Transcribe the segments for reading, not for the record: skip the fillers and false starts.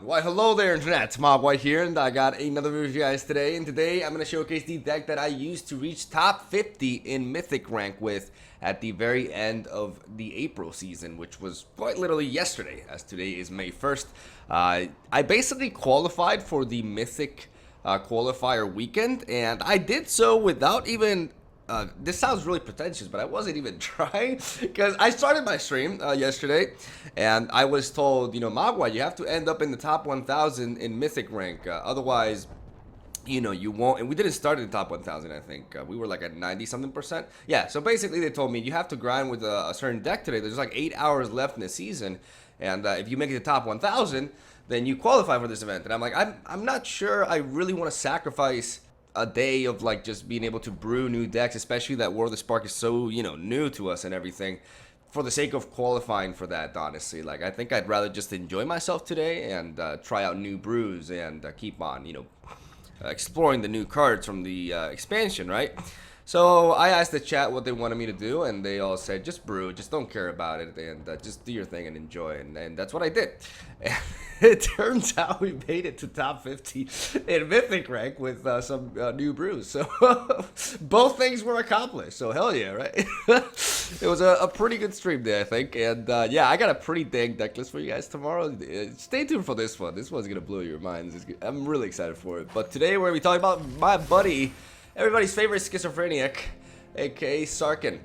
Why, hello there, Internet. It's Mogwai here, and I got another video for you guys today. And today, I'm going to showcase the deck that I used to reach top 50 in Mythic rank with at the very end of the April season, which was quite literally yesterday, as today is May 1st. I basically qualified for the Mythic qualifier weekend, and I did so without even... this sounds really pretentious, but I wasn't even trying, because I started my stream yesterday, and I was told, you know, Mogwai, you have to end up in the top 1,000 in Mythic rank, otherwise, you know, you won't. And we didn't start in the top 1,000, I think. We were like at 90-something%. Yeah, so basically they told me you have to grind with a certain deck today. There's like 8 hours left in the season, and if you make it to top 1,000, then you qualify for this event. And I'm like, I'm not sure I really want to sacrifice a day of like just being able to brew new decks, especially that War of the Spark is so, you know, new to us and everything, for the sake of qualifying for that, honestly. Like, I think I'd rather just enjoy myself today and try out new brews and keep on, you know, exploring the new cards from the expansion, right? So I asked the chat what they wanted me to do, and they all said, just brew, just don't care about it, and just do your thing and enjoy. And that's what I did. And it turns out we made it to top 50 in Mythic rank with some new brews. So both things were accomplished. So hell yeah, right? It was a pretty good stream day, I think. And yeah, I got a pretty dang deck list for you guys tomorrow. Stay tuned for this one. This one's going to blow your minds. I'm really excited for it. But today we're going to be talking about my buddy, everybody's favorite schizophrenic, aka Sarkhan.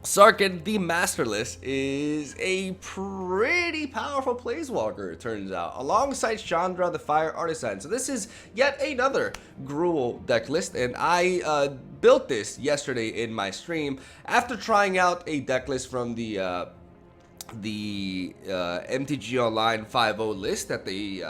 Sarkhan the Masterless is a pretty powerful planeswalker, it turns out, alongside Chandra the Fire Artisan. So this is yet another Gruul deck list, and I built this yesterday in my stream after trying out a deck list from the MTG Online 5.0 list that they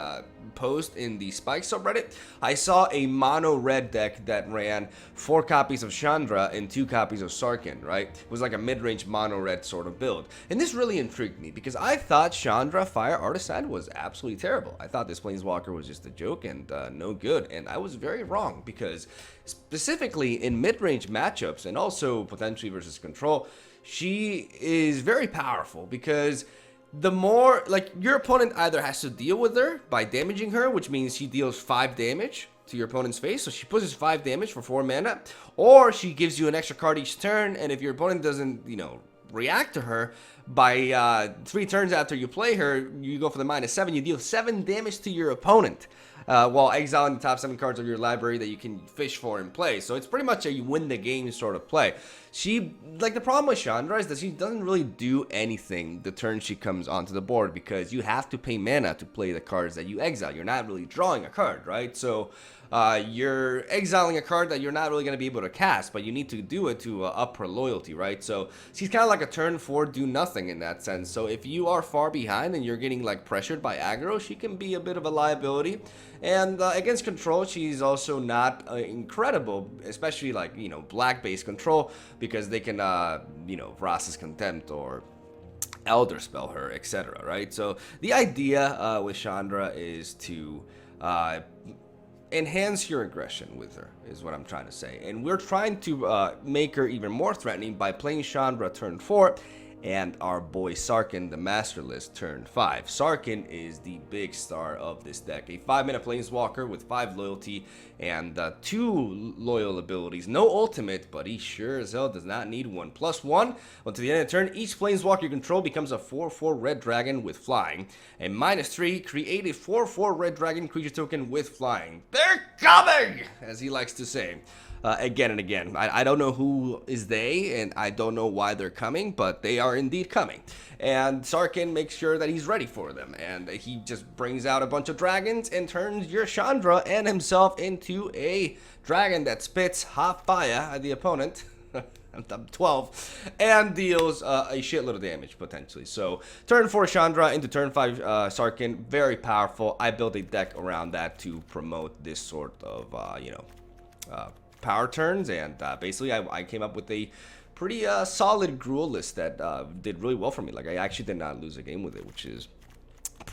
post in the Spike subreddit. I saw a mono red deck that ran 4 copies of Chandra and 2 copies of Sarkhan, right? It was like a mid-range mono red sort of build. And this really intrigued me because I thought Chandra Fire Artisan was absolutely terrible. I thought this Planeswalker was just a joke and no good. And I was very wrong because specifically in mid-range matchups and also potentially versus control, she is very powerful because the more, like, your opponent either has to deal with her by damaging her, which means she deals 5 damage to your opponent's face, so she pushes 5 damage for 4 mana, or she gives you an extra card each turn, and if your opponent doesn't, you know, react to her by 3 turns after you play her, you go for the -7, you deal 7 damage to your opponent. While exiling the top 7 cards of your library that you can fish for and play. So it's pretty much a you win the game sort of play. She, like, the problem with Chandra is that she doesn't really do anything the turn she comes onto the board because you have to pay mana to play the cards that you exile. You're not really drawing a card, right? So you're exiling a card that you're not really going to be able to cast, but you need to do it to up her loyalty, right? So she's kind of like a turn 4 do nothing in that sense. So if you are far behind and you're getting like pressured by aggro, she can be a bit of a liability. And against control, she's also not incredible, especially like, you know, black-based control, because they can, you know, Vrasa's Contempt or Elder Spell her, etc., right? So the idea with Chandra is to enhance your aggression with her, is what I'm trying to say. And we're trying to make her even more threatening by playing Chandra turn 4 and our boy Sarkhan the Masterless turn 5. Sarkhan is the big star of this deck. A 5-mana planeswalker with 5 loyalty and 2 loyal abilities. No ultimate, but he sure as hell does not need one. +1, until the end of the turn, each planeswalker you control becomes a 4/4 red dragon with flying. And -3, create a 4/4 red dragon creature token with flying. They're coming, as he likes to say. Again and again. I don't know who is they, and I don't know why they're coming, but they are indeed coming. And Sarkhan makes sure that he's ready for them, and he just brings out a bunch of dragons and turns your Chandra and himself into a dragon that spits hot fire at the opponent. I'm 12, and deals a shitload of damage potentially. So turn 4 Chandra into turn 5 Sarkhan, very powerful. I built a deck around that to promote this sort of you know, power turns, and basically I came up with a pretty solid Gruul list that did really well for me. Like, I actually did not lose a game with it, which is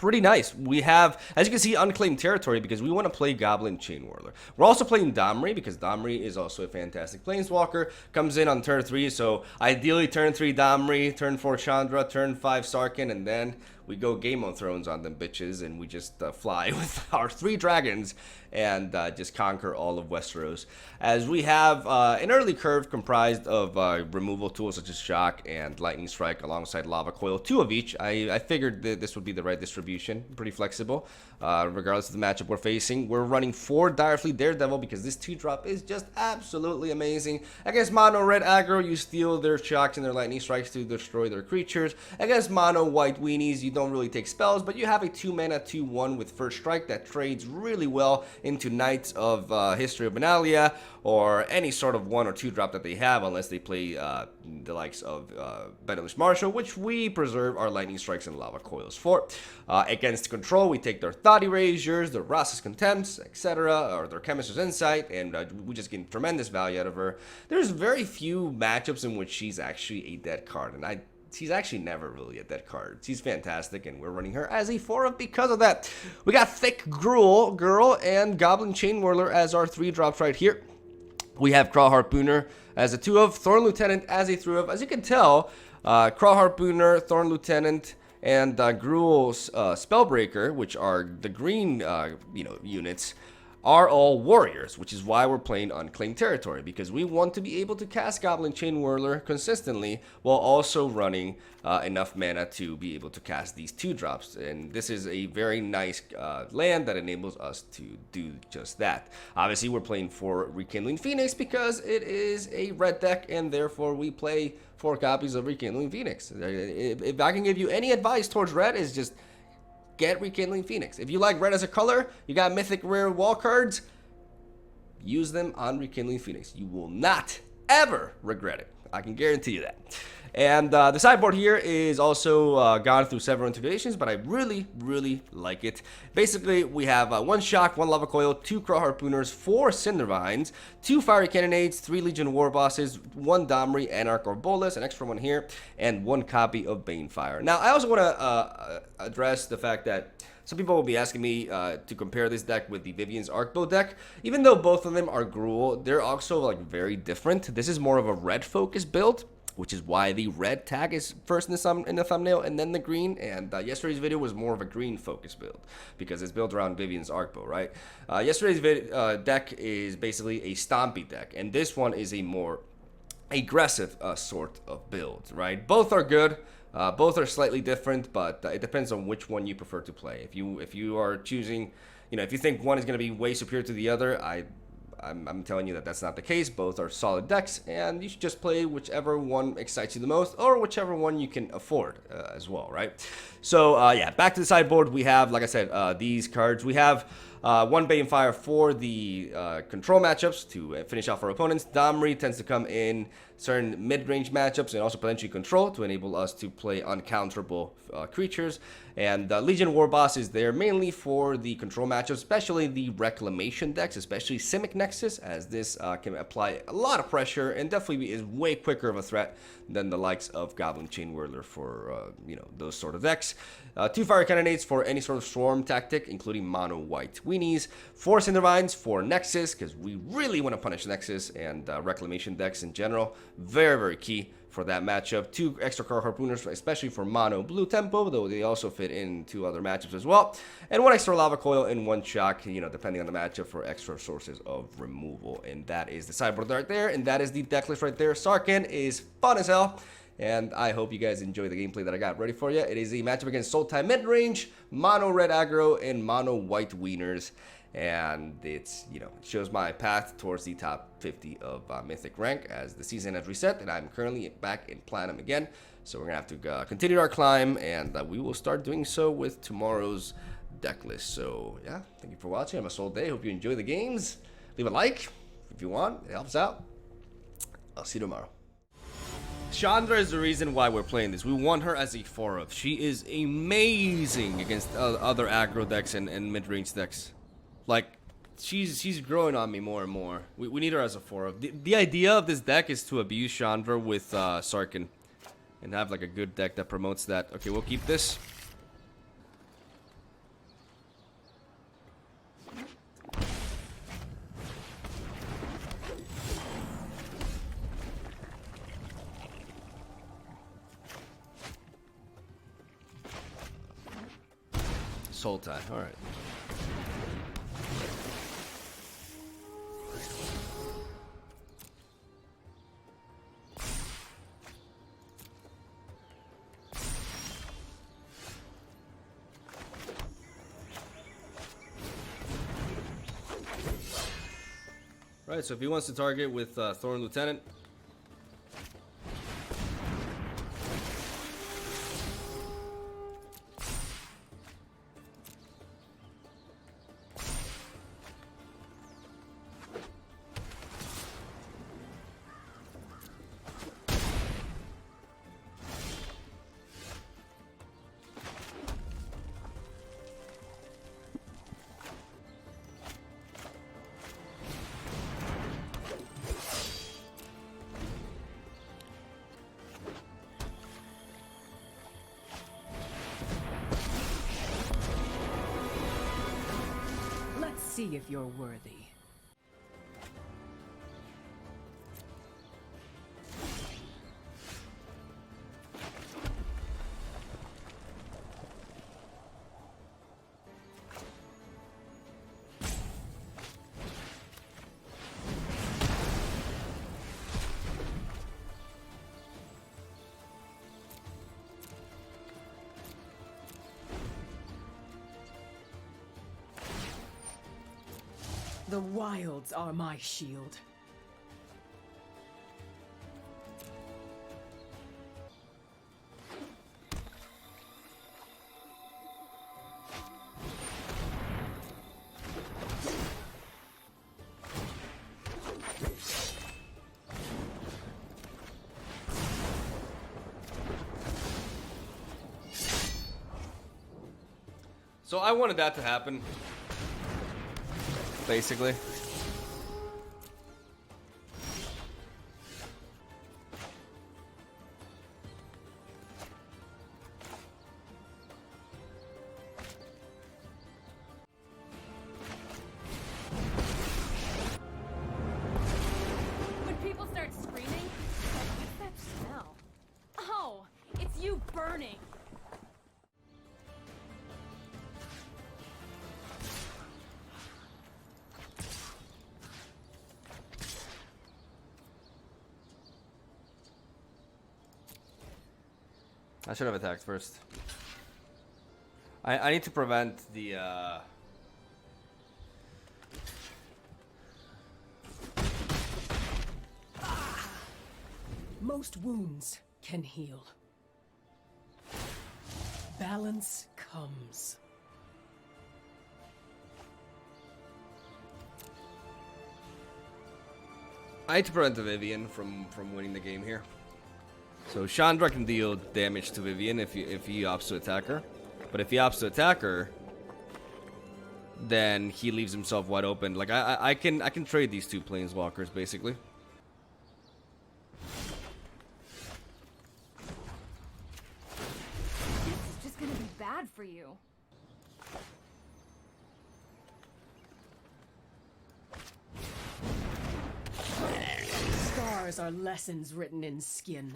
pretty nice. We have, as you can see, unclaimed territory because we want to play Goblin Chain Whirler. We're also playing Domri because Domri is also a fantastic planeswalker. Comes in on turn 3, so ideally turn 3 Domri, turn 4 Chandra, turn 5 Sarkhan, and then we go Game of Thrones on them bitches, and we just fly with our 3 dragons and just conquer all of Westeros. As we have an early curve comprised of removal tools such as Shock and Lightning Strike alongside Lava Coil, 2 of each. I figured that this would be the right distribution, pretty flexible, regardless of the matchup we're facing. We're running 4 Direfleet Daredevil because this 2-drop is just absolutely amazing. Against Mono Red Aggro, you steal their Shocks and their Lightning Strikes to destroy their creatures. Against Mono White Weenies, you don't really take spells, but you have a 2-mana 2/1 with First Strike that trades really well into Knights of History of Benalia or any sort of 1 or 2 drop that they have, unless they play the likes of Benelish Marshal, which we preserve our Lightning Strikes and Lava Coils for. Against Control, we take their Thought Erasures, their Rasa's Contempts, etc., or their Chemist's Insight, and we just get tremendous value out of her. There's very few matchups in which she's actually a dead card, and she's actually never really a dead card. She's fantastic, and we're running her as a 4-of because of that. We got Thick Gruel Girl and Goblin Chain Whirler as our 3 drops right here. We have Craw Harpooner as a 2-of, Thorn Lieutenant as a 3-of. As you can tell, Craw Harpooner, Thorn Lieutenant, and Gruel's Spellbreaker, which are the green units, are all warriors, which is why we're playing Unclaimed Territory, because we want to be able to cast Goblin Chain Whirler consistently while also running enough mana to be able to cast these 2 drops. And this is a very nice land that enables us to do just that. Obviously, we're playing for Rekindling Phoenix because it is a red deck, and therefore we play 4 copies of Rekindling Phoenix. If I can give you any advice towards red, is just get Rekindling Phoenix. If you like red as a color, you got mythic rare wall cards, use them on Rekindling Phoenix. You will not ever regret it. I can guarantee you that. And the sideboard here is also gone through several integrations, but I really, really like it. Basically, we have 1 Shock, 1 Lava Coil, 2 Craw Harpooners, 4 Cindervines, 2 Fiery Cannonades, 3 Legion War Bosses, 1 Domri, Anarch or Bolas, an extra 1 here, and 1 copy of Banefire. Now, I also want to address the fact that some people will be asking me to compare this deck with the Vivian's Arcbow deck. Even though both of them are Gruel, they're also like very different. This is more of a red focus build, which is why the red tag is first in the thumbnail and then the green. And yesterday's video was more of a green focus build because it's built around Vivian's Arcbow, right? Yesterday's deck is basically a Stompy deck, and this one is a more aggressive sort of build, right? Both are good. Both are slightly different, but it depends on which one you prefer to play. If you are choosing, if you think one is going to be way superior to the other, I'm telling you that that's not the case. Both are solid decks, and you should just play whichever one excites you the most, or whichever one you can afford as well, right? So yeah, back to the sideboard. We have, like I said, these cards. We have 1 Banefire for the control matchups to finish off our opponents. Domri tends to come in certain mid-range matchups and also potentially control to enable us to play uncounterable creatures. And Legion War Boss is there mainly for the control matchups, especially the Reclamation decks, especially Simic Nexus, as this can apply a lot of pressure and definitely is way quicker of a threat than the likes of Goblin Chain Whirler for those sort of decks. 2 Fire Cannonades for any sort of Swarm tactic, including Mono White Weenies. 4 Cindervines for Nexus, because we really want to punish Nexus and Reclamation decks in general. Very, very key for that matchup. 2 extra Craw Harpooners, especially for Mono Blue Tempo, though they also fit into other matchups as well. And 1 extra Lava Coil and 1 Shock, depending on the matchup, for extra sources of removal. And that is the sideboard right there, and that is the deck list right there. Sarkhan is fun as hell, and I hope you guys enjoy the gameplay that I got ready for you. It is a matchup against Sultai Midrange, Mono Red Aggro, and Mono White Wieners. And it's, it shows my path towards the top 50 of Mythic rank as the season has reset, and I'm currently back in Platinum again. So we're going to have to continue our climb, and we will start doing so with tomorrow's deck list. So, yeah, thank you for watching. I'm a Soul Day. Hope you enjoy the games. Leave a like if you want. It helps out. I'll see you tomorrow. Chandra is the reason why we're playing this. We want her as a 4-of. She is amazing against other aggro decks and mid-range decks. Like, she's growing on me more and more. We need her as a 4-of. The idea of this deck is to abuse Chandra with Sarkhan and have like a good deck that promotes that. Okay, we'll keep this. whole time. All right. Right, so if he wants to target with Thorn Lieutenant, see if you're worthy. The wilds are my shield. so I wanted that to happen. Basically. When people start screaming, what's that smell? Oh, it's you burning. I should have attacked first. I need to prevent the Most wounds can heal. Balance comes. I need to prevent the Vivian from winning the game here. So Chandra can deal damage to Vivian if he opts to attack her. But if he opts to attack her, then he leaves himself wide open. Like I can trade these two planeswalkers basically. This is just gonna be bad for you. Scars are lessons written in skin.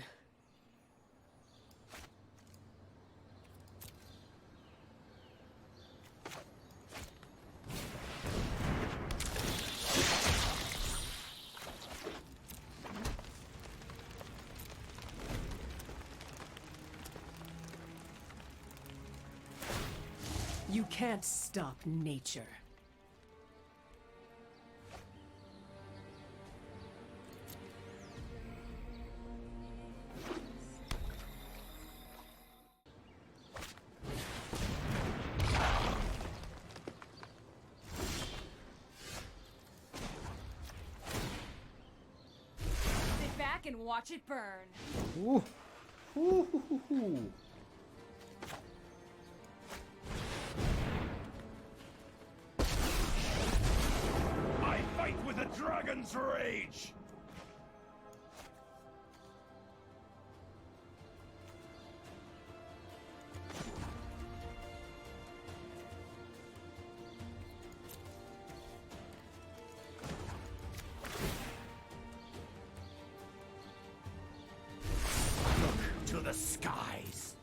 You can't stop nature. Sit back and watch it burn. Ooh. Ooh. I fight with a dragon's rage! Look to the skies.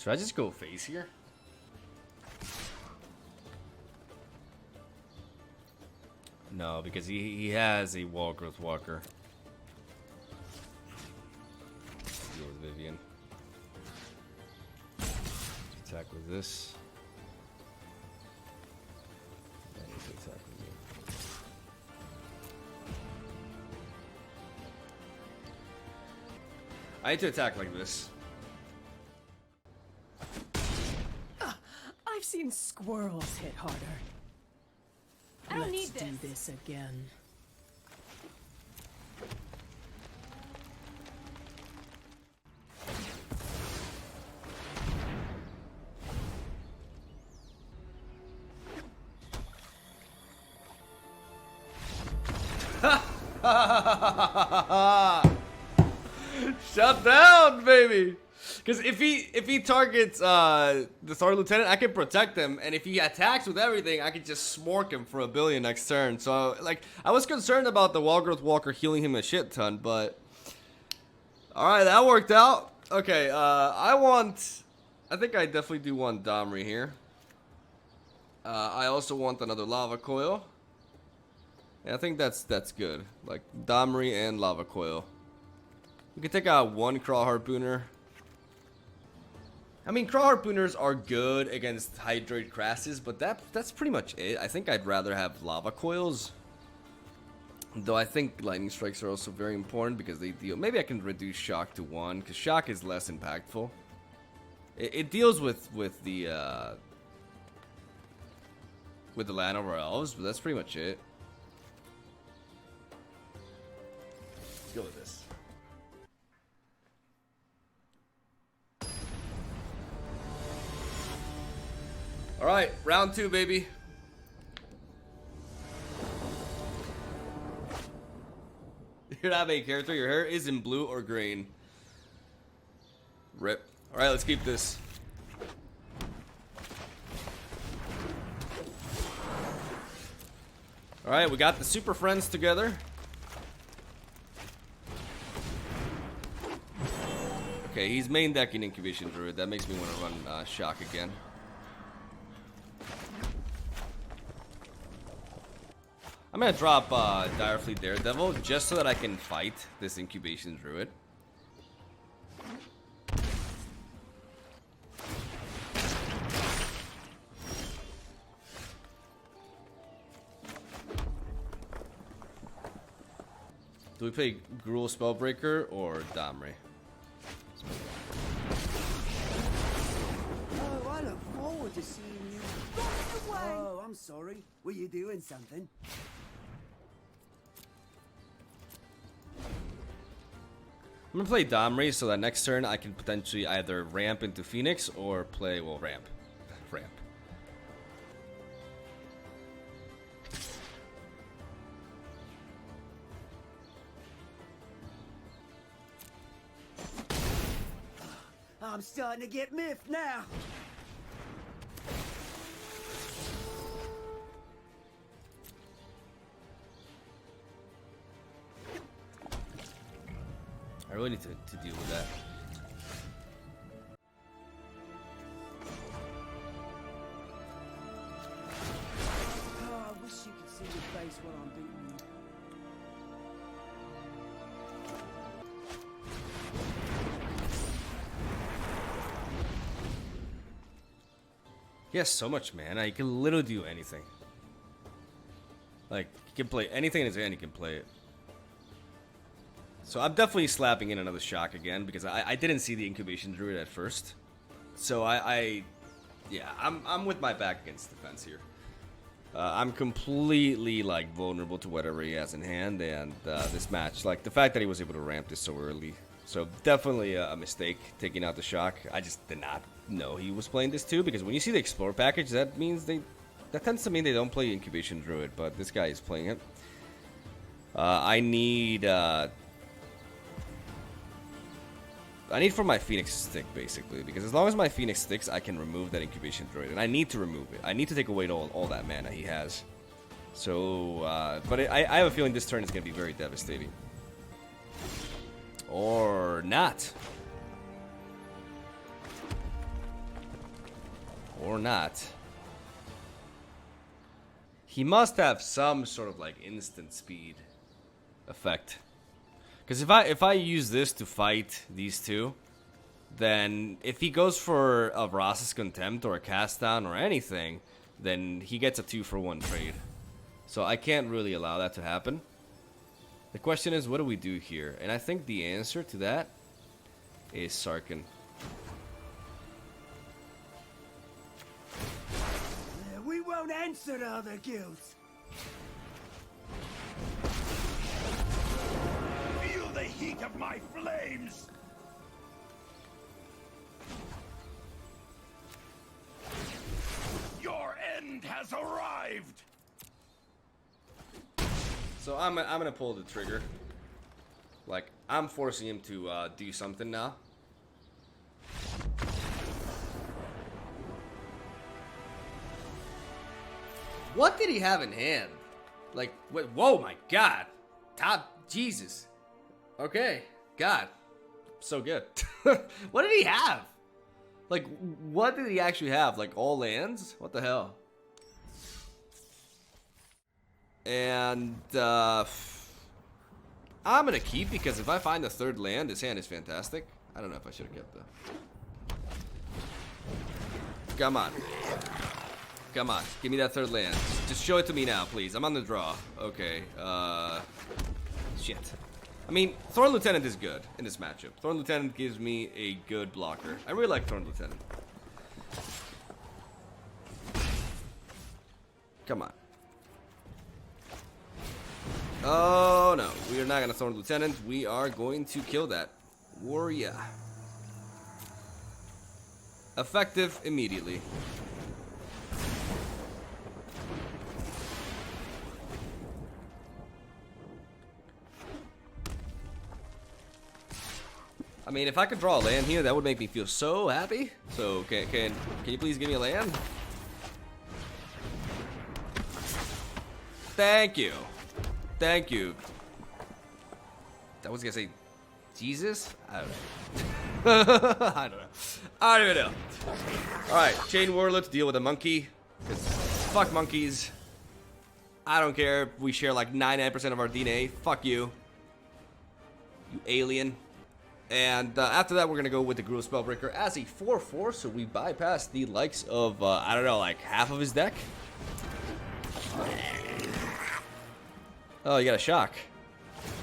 Should I just go face here? No, because he has a wall growth walker. Deal with Vivian. Attack with this. I need to attack with you. I need to attack like this. I've seen squirrels hit harder. I don't Let's need do this. this again. Shut down, baby. Because if he targets the Sergeant Lieutenant, I can protect him, and if he attacks with everything, I can just smork him for $1 billion next turn. So like, I was concerned about the Wall Growth Walker healing him a shit ton, but all right, that worked out. Okay, I think I definitely do want Domri here. I also want another Lava Coil. Yeah, I think that's good. Like Domri and Lava Coil. We can take out one Craw Harpooner. I mean, Craw Harpooners are good against Hydroid Crasses, but that's pretty much it. I think I'd rather have Lava Coils. Though I think Lightning Strikes are also very important because they deal... Maybe I can reduce Shock to 1, because Shock is less impactful. It deals with the Land of our Elves, but that's pretty much it. Let's go with this. Alright, round 2, baby. You're not a character, your hair is in blue or green. Rip. Alright, let's keep this. Alright, we got the Super Friends together. Okay, he's main decking Incubation Druid. That makes me want to run Shock again. I'm gonna drop Direfleet Daredevil just so that I can fight this Incubation Druid. Do we play Gruul Spellbreaker or Domri? Oh, I look forward to seeing you. Oh, I'm sorry. Were you doing something? I'm gonna play Domri so that next turn I can potentially either ramp into Phoenix or play, well, ramp. Ramp. I'm starting to get miffed now. I really need to deal with that. Oh, I wish you could see your face while I'm beating you. He has so much mana, he can literally do anything. Like, he can play anything in his hand, he can play it. So I'm definitely slapping in another Shock again because I didn't see the Incubation Druid at first. So yeah, I'm with my back against the fence here. I'm completely like vulnerable to whatever he has in hand, and this match, like the fact that he was able to ramp this so early. So definitely a mistake taking out the Shock. I just did not know he was playing this too, because when you see the Explore package, that means that tends to mean they don't play Incubation Druid, but this guy is playing it. I need for my Phoenix stick, basically, because as long as my Phoenix sticks, I can remove that Incubation Druid, and I need to remove it. I need to take away all that mana he has. So, but I have a feeling this turn is going to be very devastating. Or not. Or not. He must have some sort of like instant speed effect. Because if I use this to fight these two, then if he goes for a Vrasa's Contempt or a Cast Down or anything, then he gets a 2-for-1 trade. So I can't really allow that to happen. The question is, what do we do here? And I think the answer to that is Sarkhan. We won't answer to other guilds. Feel the heat of my flames! Your end has arrived! So I'm gonna pull the trigger. Like, I'm forcing him to do something now. What did he have in hand? Like, whoa, my God. Top, Jesus. Okay, God. So good. What did he have? Like, what did he actually have? Like, all lands? What the hell? And, I'm gonna keep, because if I find the third land, his hand is fantastic. I don't know if I should have kept though. Come on. Come on, give me that third land. Just show it to me now, please. I'm on the draw. Okay, shit. I mean, Thorn Lieutenant is good in this matchup. Thorn Lieutenant gives me a good blocker. I really like Thorn Lieutenant. Come on. Oh, no. We are not going to Thorn Lieutenant. We are going to kill that. Warrior. Effective immediately. I mean, if I could draw a land here, that would make me feel so happy. So, can you please give me a land? Thank you. Thank you. I was gonna say, Jesus? I don't know. I don't know. I don't even know. Alright, Chain Whirler to deal with a monkey. Because fuck monkeys. I don't care if we share like 99% of our DNA. Fuck you. You alien. And after that, we're going to go with the Gruul Spellbreaker as a 4/4, so we bypass the likes of, I don't know, like half of his deck. Oh, you got a shock.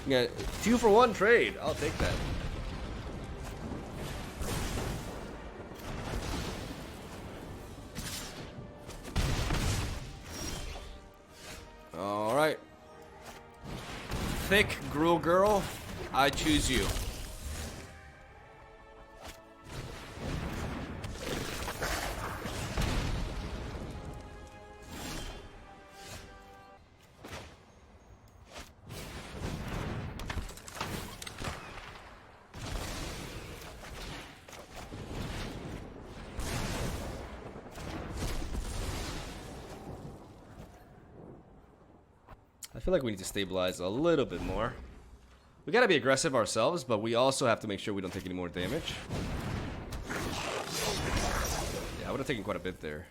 You got a 2-for-1 trade. I'll take that. All right. Thick Gruul girl, I choose you. I feel like we need to stabilize a little bit more. We gotta be aggressive ourselves, but we also have to make sure we don't take any more damage. Yeah, I would have taken quite a bit there.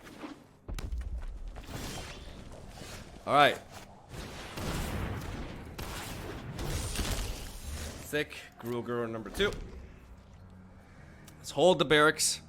Alright. Thick Gruul girl number 2. Let's hold the barracks.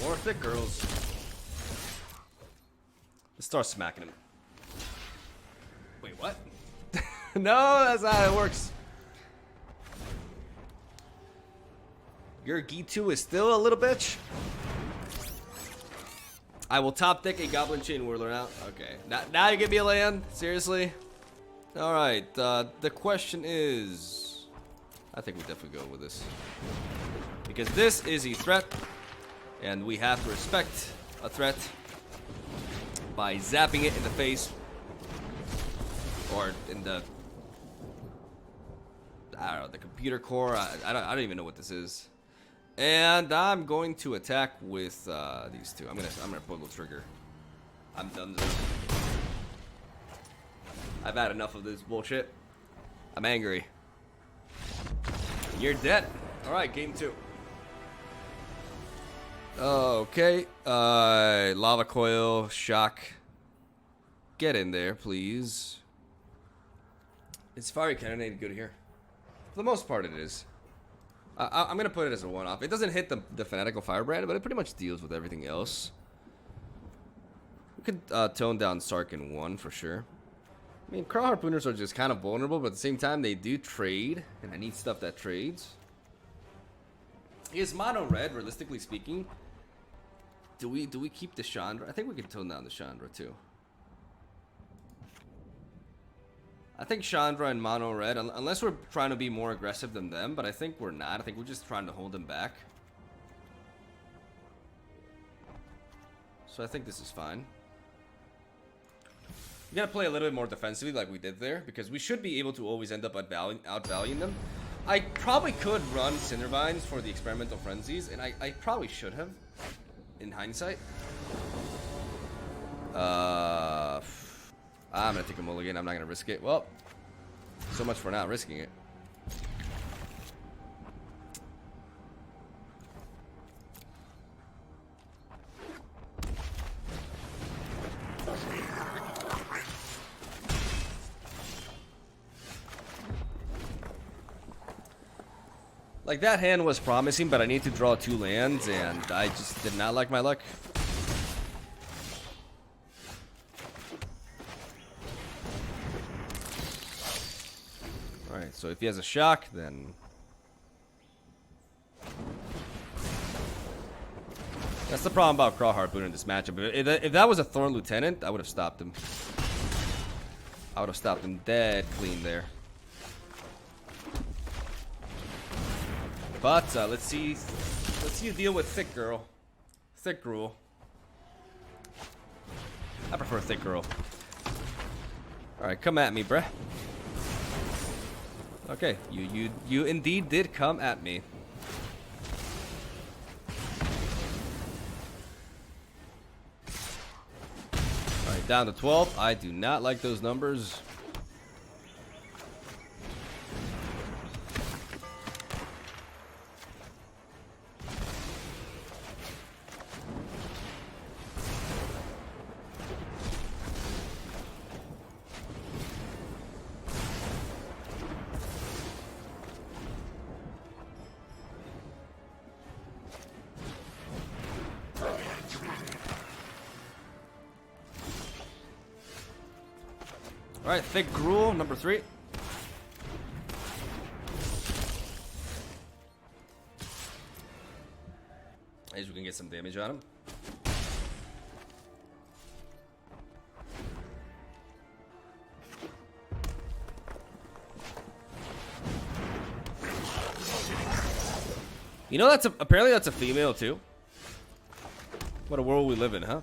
More thick girls. Let's start smacking him. Wait, what? No, that's not how it works. Your Gitu is still a little bitch. I will top deck a Goblin Chain Whirler out. Okay, now you give me a land? Seriously? Alright, the question is... I think we definitely go with this. Because this is a threat. And we have to respect a threat. by zapping it in the face. Or in the... I don't know, the computer core. I don't even know what this is. And I'm going to attack with these two. I'm gonna pull the trigger. I'm done. I've had enough of this bullshit. I'm angry. You're dead. All right, game 2. Okay. Lava coil, shock. Get in there, please. Is fiery cannonade good here? For the most part, it is. I'm gonna put it as a one-off. It doesn't hit the fanatical firebrand, but it pretty much deals with everything else. We could tone down Sarkhan 1 for sure. I mean, Crow Harpooners are just kind of vulnerable, but at the same time, they do trade, and I need stuff that trades. Is mono red, realistically speaking? Do we keep the Chandra? I think we can tone down the Chandra too. I think Chandra and mono red, unless we're trying to be more aggressive than them, but I think we're not. I think we're just trying to hold them back. So I think this is fine. We gotta play a little bit more defensively like we did there, because we should be able to always end up outvaluing them. I probably could run Cindervines for the experimental frenzies, and I probably should have, in hindsight. I'm gonna take a mulligan. I'm not gonna risk it. Well, so much for not risking it. Like, that hand was promising, but I need to draw 2 lands, and I just did not like my luck. Alright, so if he has a shock, then... That's the problem about Craw Harpoon in this matchup. If that was a Thorn Lieutenant, I would have stopped him. I would have stopped him dead clean there. But let's see you deal with Thick Girl. Thick Gruel. I prefer Thick Girl. Alright, come at me, bruh. Okay, you indeed did come at me. Alright, down to 12. I do not like those numbers. Alright, Thick Gruel, number 3. At least we can get some damage on him. You know, apparently that's a female too. What a world we live in, huh?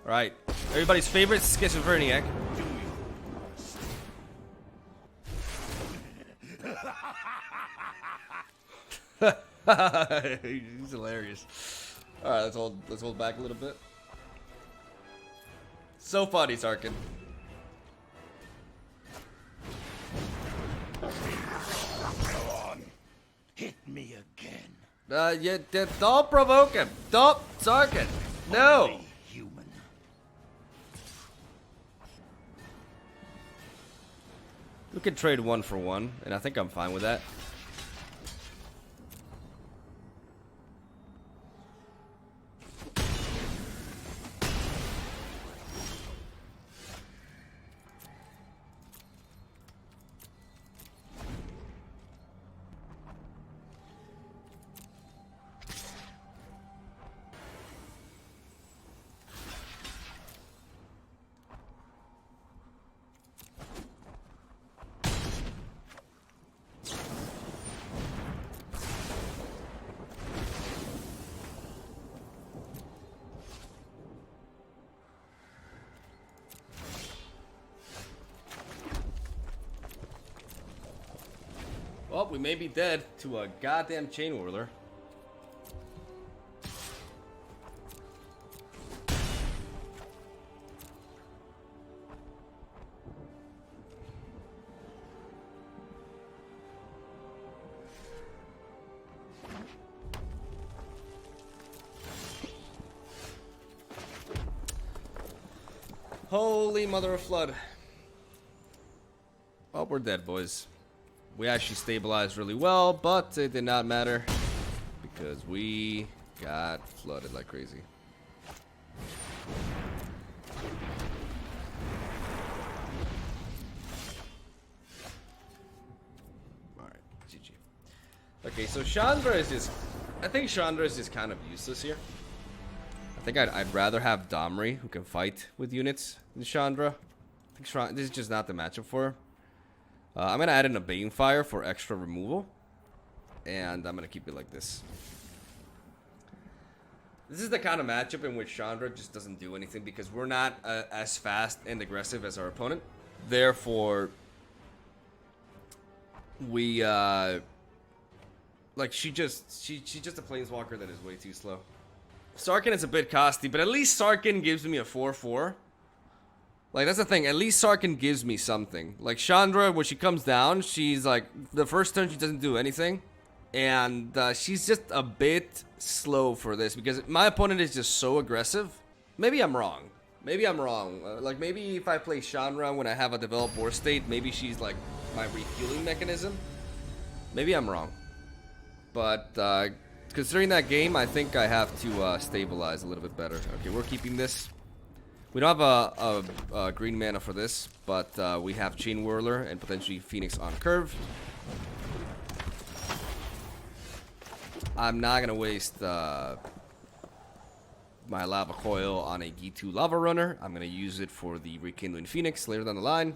Alright. Everybody's favorite schizophreniac. He's hilarious. Alright, let's hold back a little bit. So funny, Sarkhan. Go on. Hit me again. Yeah, don't provoke him. Don't, Sarkhan. No. Only human. We could trade 1 for 1, and I think I'm fine with that. Well, we may be dead to a goddamn Chain Whirler. Holy mother of flood. Well, we're dead, boys. We actually stabilized really well, but it did not matter because we got flooded like crazy. Alright, GG. Okay, so Chandra is just... I think Chandra is just kind of useless here. I think I'd rather have Domri, who can fight with units, than Chandra. I think this is just not the matchup for her. I'm going to add in a Banefire for extra removal. And I'm going to keep it like this. This is the kind of matchup in which Chandra just doesn't do anything because we're not as fast and aggressive as our opponent. Therefore, we, like, she's just a Planeswalker that is way too slow. Sarkhan is a bit costly, but at least Sarkhan gives me a 4/4. Like, that's the thing. At least Sarkhan gives me something. Like, Chandra, when she comes down, she's like... The first turn, she doesn't do anything. And she's just a bit slow for this. Because my opponent is just so aggressive. Maybe I'm wrong. Maybe I'm wrong. Like, maybe if I play Chandra when I have a developed board state, maybe she's, like, my refueling mechanism. Maybe I'm wrong. But, considering that game, I think I have to stabilize a little bit better. Okay, we're keeping this. We don't have a green mana for this, but we have Chain Whirler and potentially Phoenix on curve. I'm not going to waste my Lava Coil on a G2 Lava Runner. I'm going to use it for the Rekindling Phoenix later down the line.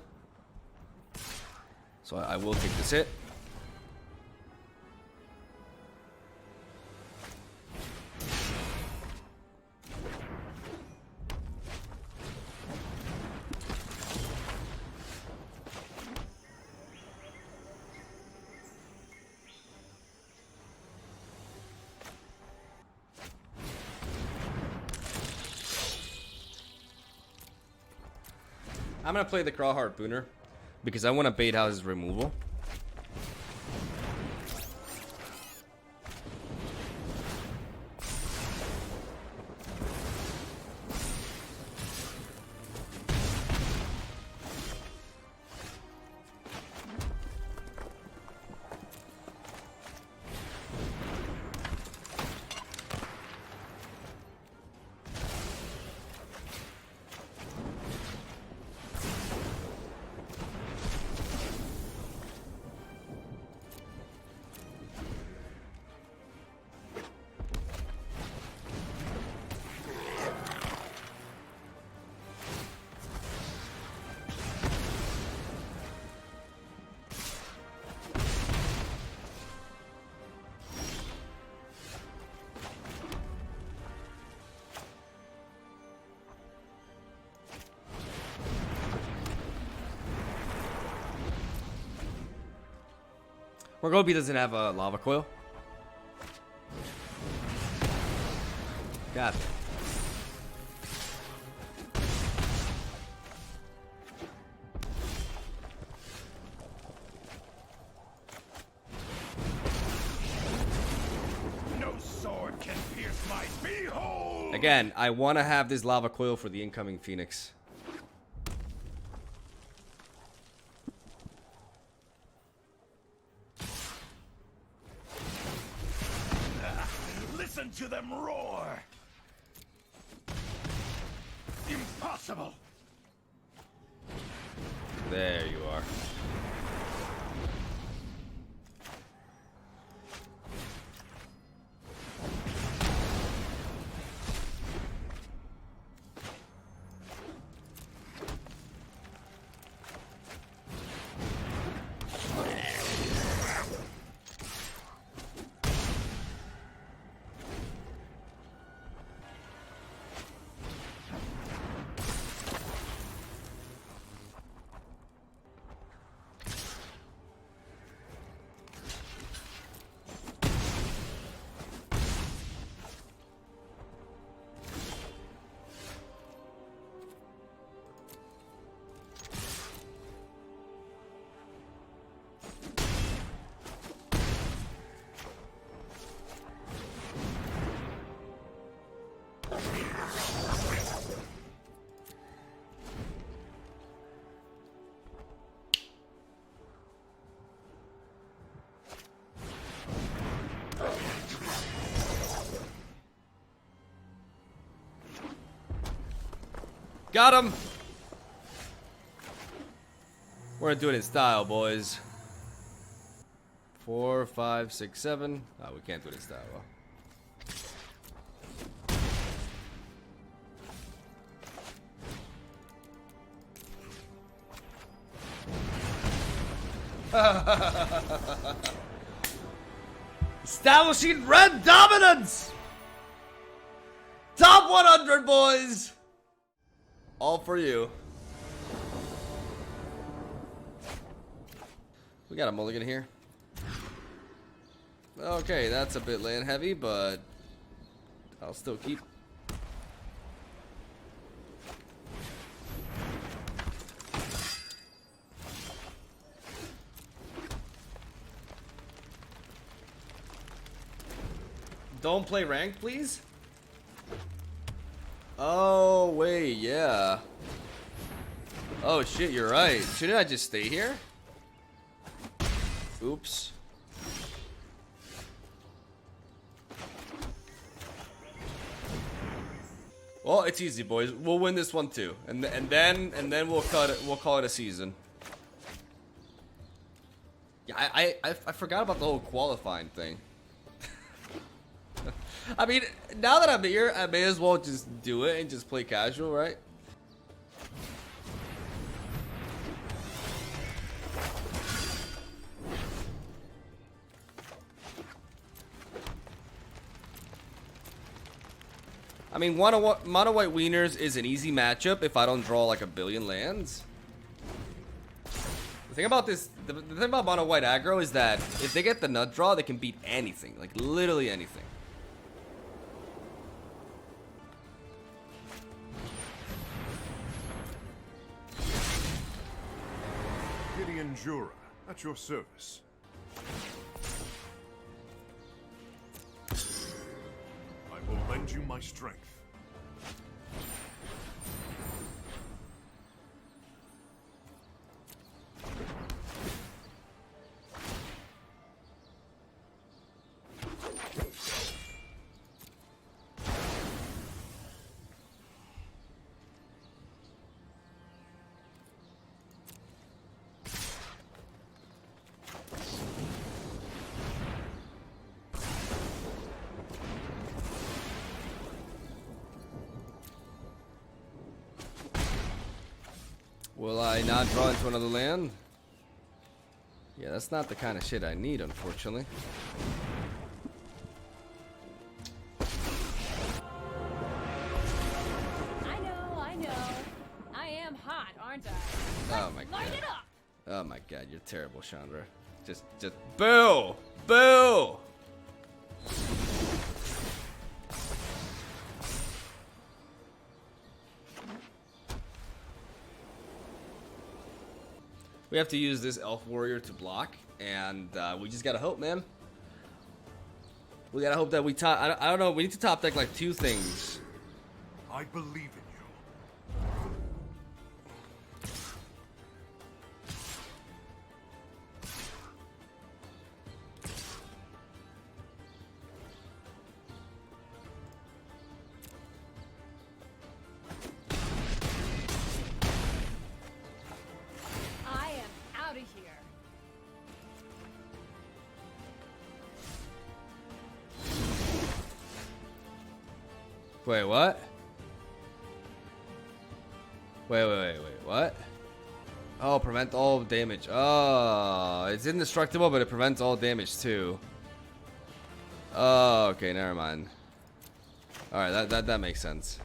So I will take this hit. I'm going to play the Craw Harpooner because I want to bait out his removal. Morgobi doesn't have a Lava Coil. God. No sword can pierce my behold. Again, I want to have this Lava Coil for the incoming Phoenix. Listen to them roar. Impossible. There you are. Got him. We're gonna do it in style, boys. 4, 5, 6, 7. Oh, we can't do it in style. Establishing red dominance! Top 100, boys! All for you. We got a mulligan here. Okay, that's a bit land heavy, but I'll still keep. Don't play ranked, please? Oh, wait, yeah. Oh, shit, you're right. Shouldn't I just stay here? Oops. Well, it's easy, boys. We'll win this one too, and then we'll cut it. We'll call it a season. Yeah, I forgot about the whole qualifying thing. I mean, now that I'm here, I may as well just do it and just play casual, right? I mean, mono white wieners is an easy matchup if I don't draw like a billion lands. The thing about this, the thing about mono white aggro is that if they get the nut draw, they can beat anything, like literally anything. Gideon Jura, at your service. I will lend you my strength. Will I not draw into another land? Yeah, that's not the kind of shit I need, unfortunately. I know. I am hot, aren't I? Oh my Light god. it up! Oh my god, you're terrible, Chandra. Just boo! Boo! We have to use this elf warrior to block, and we just gotta hope, man. We gotta hope that we top. I don't know. We need to top deck like 2 things. I believe in you. I am out of here. Wait, what? Wait, what? Oh, prevent all damage. Oh, it's indestructible, but it prevents all damage too. Oh, okay, never mind. All right, that makes sense.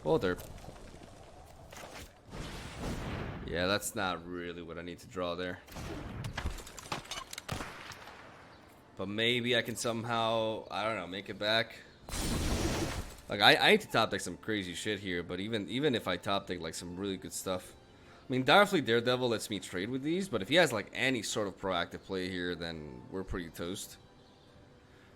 Well, derp. Yeah, that's not really what I need to draw there. But maybe I can somehow, I don't know, make it back. Like I need to top deck some crazy shit here, but even if I top deck like some really good stuff. I mean, Direfleet Daredevil lets me trade with these, but if he has like any sort of proactive play here, then we're pretty toast.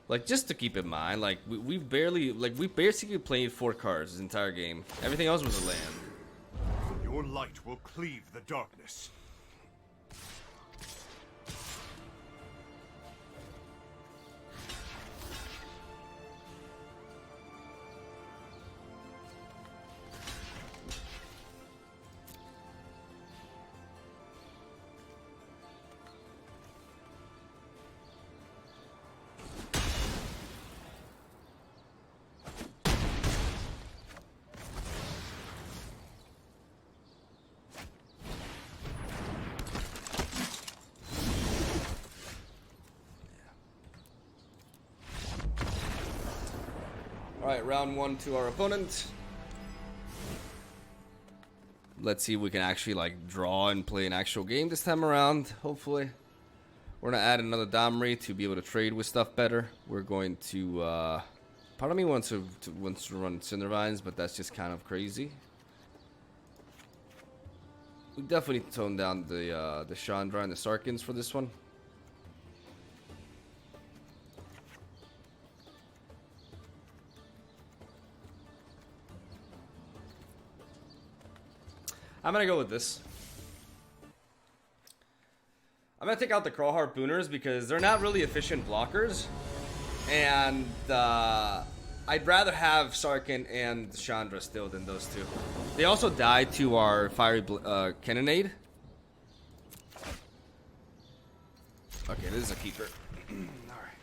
Like, just to keep in mind, like we basically played 4 cards this entire game. Everything else was a land. Your light will cleave the darkness. Alright, round 1 to our opponent. Let's see if we can actually like draw and play an actual game this time around, hopefully. We're gonna add another Domri to be able to trade with stuff better. We're going to part of me wants to run Cindervines, but that's just kind of crazy. We definitely need to tone down the Chandra and the Sarkhans for this one. I'm gonna go with this. I'm gonna take out the Crawlheart Booners because they're not really efficient blockers, and I'd rather have Sarkhan and Chandra still than those two. They also died to our Fiery Cannonade. Okay, this is a keeper. Alright.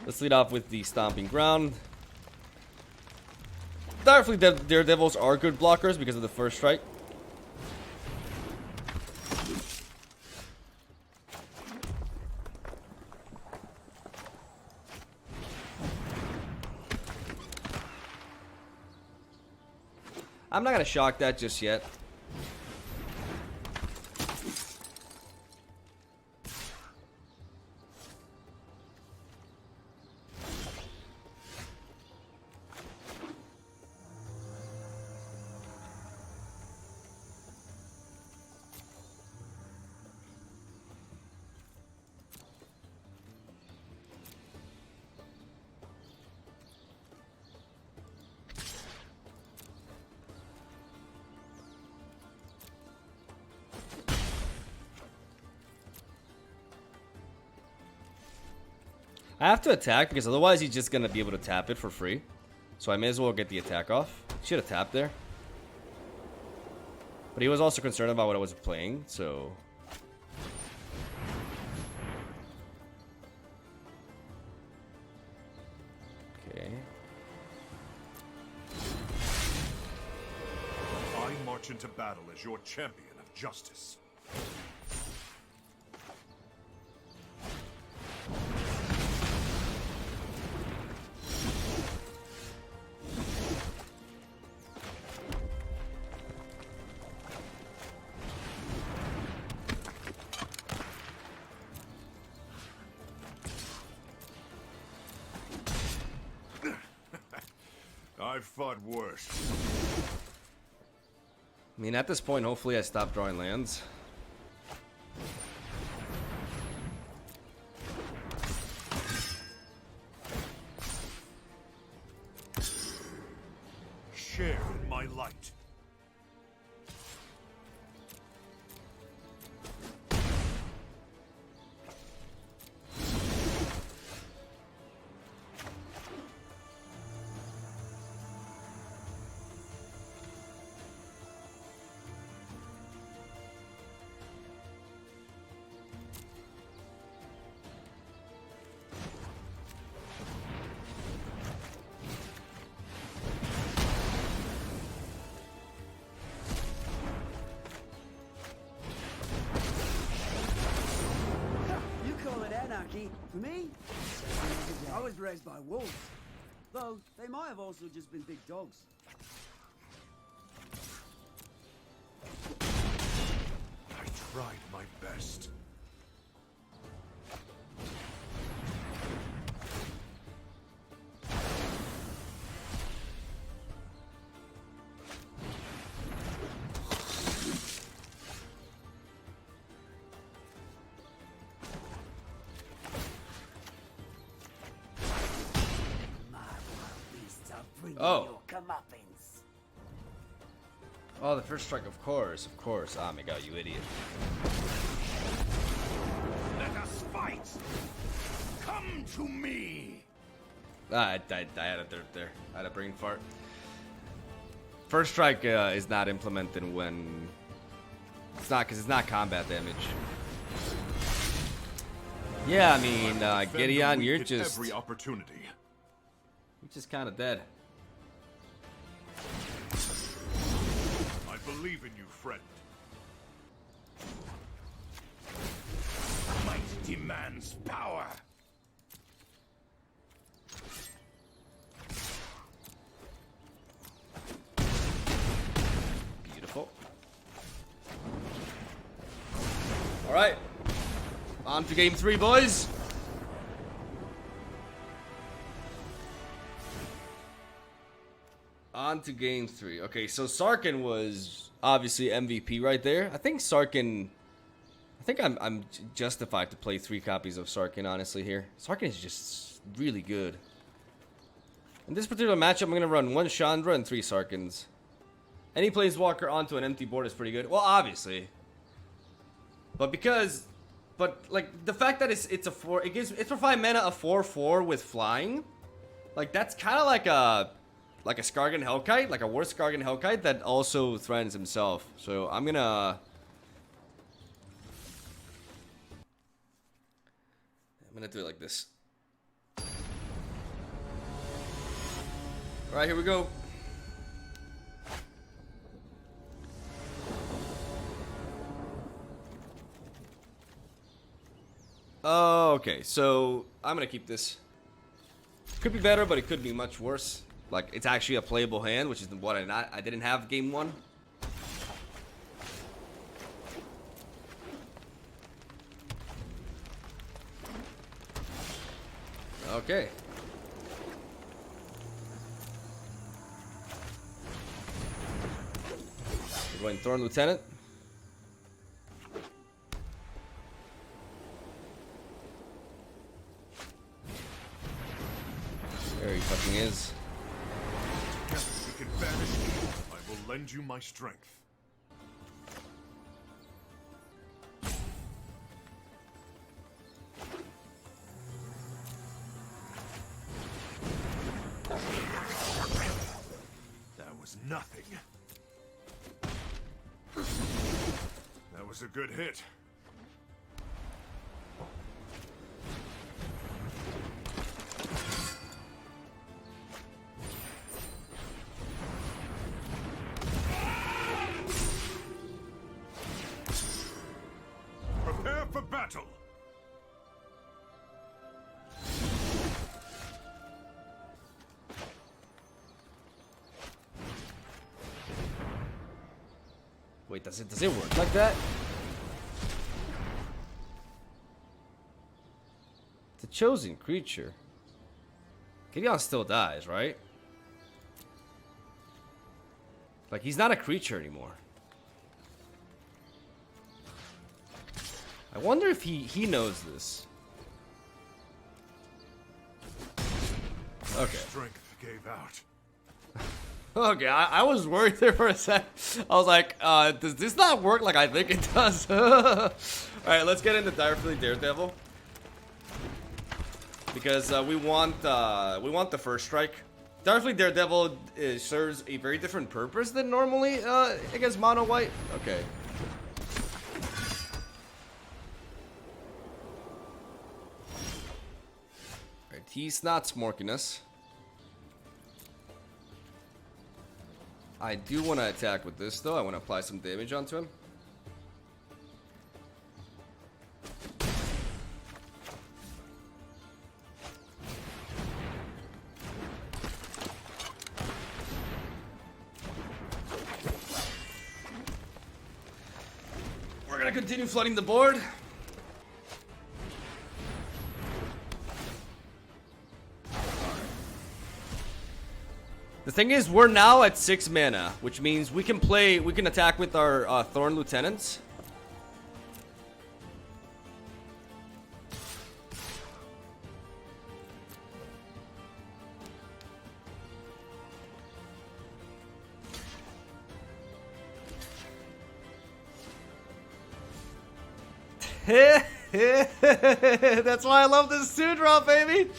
Let's lead off with the Stomping Ground. Definitely, Daredevils are good blockers because of the first strike. I'm not gonna shock that just yet. I have to attack because otherwise he's just gonna be able to tap it for free. So I may as well get the attack off. Should have tapped there. But he was also concerned about what I was playing, so... Okay. I march into battle as your champion of justice. I've fought worse. I mean, at this point, hopefully I stop drawing lands. Share in my light. For me, I was raised by wolves. Though, they might have also just been big dogs. I tried my best. Oh. Oh, the first strike, of course. Oh my god, you idiot. Let us fight. Come to me. I had a dirt there. I had a brain fart. First strike is not implemented when... It's not, because it's not combat damage. Yeah, I mean, Gideon, you're just... every opportunity. You're just kind of dead. I believe in you, friend. Might demands power. On to game 3, boys. On to game 3. Okay, so Sarkhan was obviously MVP right there. I think Sarkhan... I think I'm justified to play 3 copies of Sarkhan, honestly, here. Sarkhan is just really good. In this particular matchup, I'm going to run 1 Chandra and 3 Sarkhans. Any Planeswalker onto an empty board is pretty good. Well, obviously. But like, the fact that it's a 4... It's for 5 mana, a 4/4 with flying. Like, that's kind of like a Skargan Hellkite, like a worse Skargan Hellkite that also threatens himself. So I'm gonna do it like this. All right, here we go. Okay, so I'm gonna keep this. Could be better, but it could be much worse. Like, it's actually a playable hand, which is what I didn't have game 1. Okay. We're going Thorn Lieutenant. There he fucking is. We can banish evil. I will lend you my strength. That was nothing. That was a good hit. Prepare for battle. Wait, does it work like that? The chosen creature. Gideon still dies, right? Like, he's not a creature anymore. I wonder if he knows this. Okay. Strength gave out. Okay, I was worried there for a sec. I was like, does this not work like I think it does? Alright, let's get into Direfully Daredevil. Because we want the first strike. Direfully Daredevil serves a very different purpose than normally against mono white. Okay. Alright, he's not smorking us. I do want to attack with this, though. I want to apply some damage onto him. We're going to continue flooding the board. The thing is, we're now at 6 mana, which means we can attack with our Thorn Lieutenants. That's why I love this 2-drop, baby.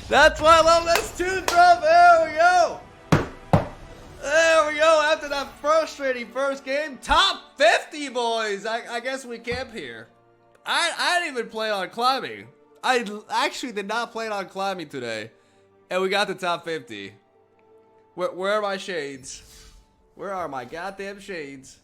That's why I love this 2-drop. There we go. There we go. After that frustrating first game, top 50, boys. I guess we camp here. I didn't even play on climbing. I actually did not play on climbing today, and we got the top 50. Where are my shades? Where are my goddamn shades?